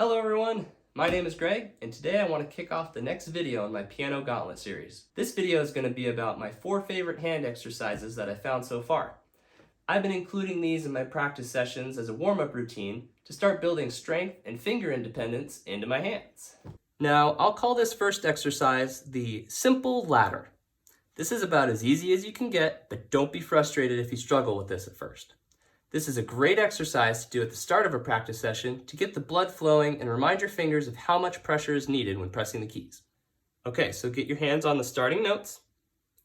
Hello everyone, my name is Greg, and today I want to kick off the next video in my Piano Gauntlet series. This video is going to be about my 4 favorite hand exercises that I found so far. I've been including these in my practice sessions as a warm-up routine to start building strength and finger independence into my hands. Now, I'll call this first exercise the simple ladder. This is about as easy as you can get, but don't be frustrated if you struggle with this at first. This is a great exercise to do at the start of a practice session to get the blood flowing and remind your fingers of how much pressure is needed when pressing the keys. Okay, so get your hands on the starting notes,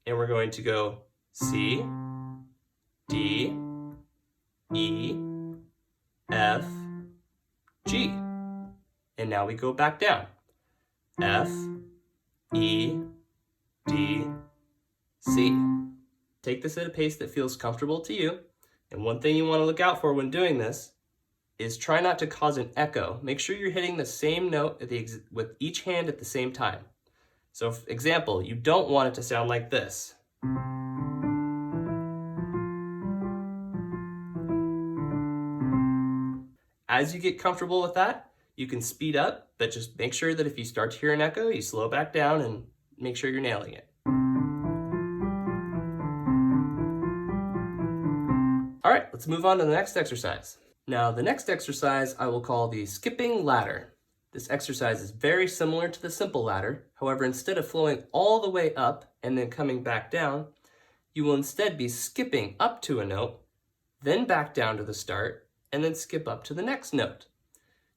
and we're going to go C, D, E, F, G. And now we go back down. F, E, D, C. Take this at a pace that feels comfortable to you. And one thing you want to look out for when doing this is try not to cause an echo. Make sure you're hitting the same note with each hand at the same time. So for example, you don't want it to sound like this. As you get comfortable with that, you can speed up, but just make sure that if you start to hear an echo, you slow back down and make sure you're nailing it. All right, let's move on to the next exercise. Now, the next exercise I will call the skipping ladder. This exercise is very similar to the simple ladder. However, instead of flowing all the way up and then coming back down, you will instead be skipping up to a note, then back down to the start, and then skip up to the next note.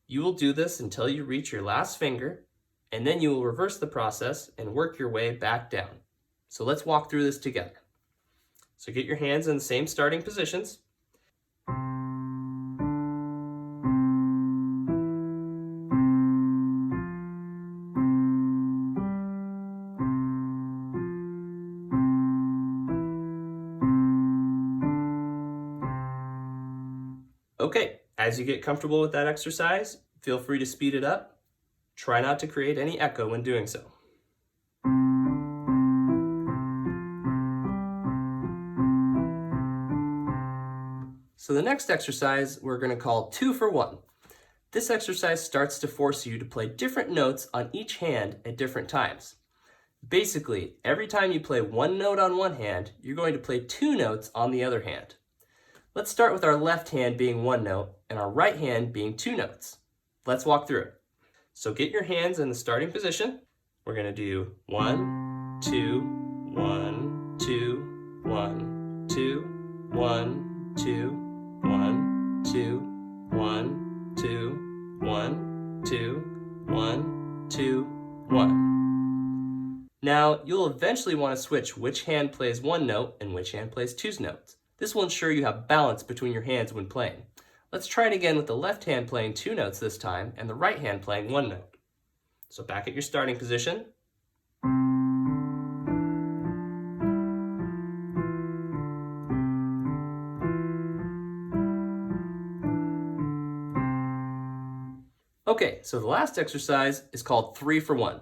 You will do this until you reach your last finger, and then you will reverse the process and work your way back down. So let's walk through this together. So get your hands in the same starting positions. Okay, as you get comfortable with that exercise, feel free to speed it up. Try not to create any echo when doing so. So the next exercise we're going to call 2 for 1. This exercise starts to force you to play different notes on each hand at different times. Basically, every time you play one note on one hand, you're going to play 2 notes on the other hand. Let's start with our left hand being 1 note and our right hand being 2 notes. Let's walk through it. So get your hands in the starting position. We're going to do 1, 2, 1, 2, 1, 2, 1, 2, 1, 2, 1, 2, 1, 2, 1, 2, 1. Now, you'll eventually want to switch which hand plays 1 note and which hand plays 2 notes. This will ensure you have balance between your hands when playing. Let's try it again with the left hand playing 2 notes this time and the right hand playing 1 note. So back at your starting position. Okay, so the last exercise is called 3 for 1.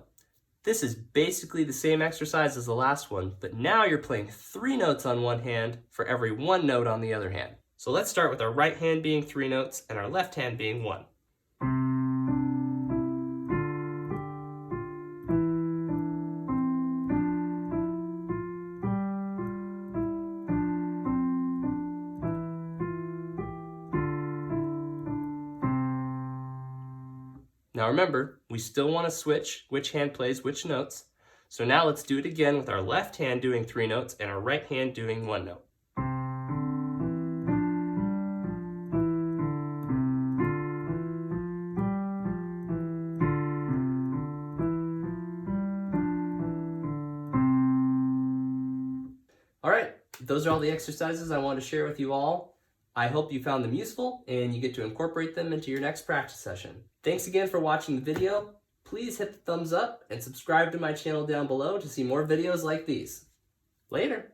This is basically the same exercise as the last one, but now you're playing 3 notes on one hand for every 1 note on the other hand. So let's start with our right hand being 3 notes and our left hand being 1. Now remember, we still want to switch which hand plays which notes. So now let's do it again with our left hand doing 3 notes and our right hand doing 1 note. All right, those are all the exercises I wanted to share with you all. I hope you found them useful and you get to incorporate them into your next practice session. Thanks again for watching the video. Please hit the thumbs up and subscribe to my channel down below to see more videos like these. Later.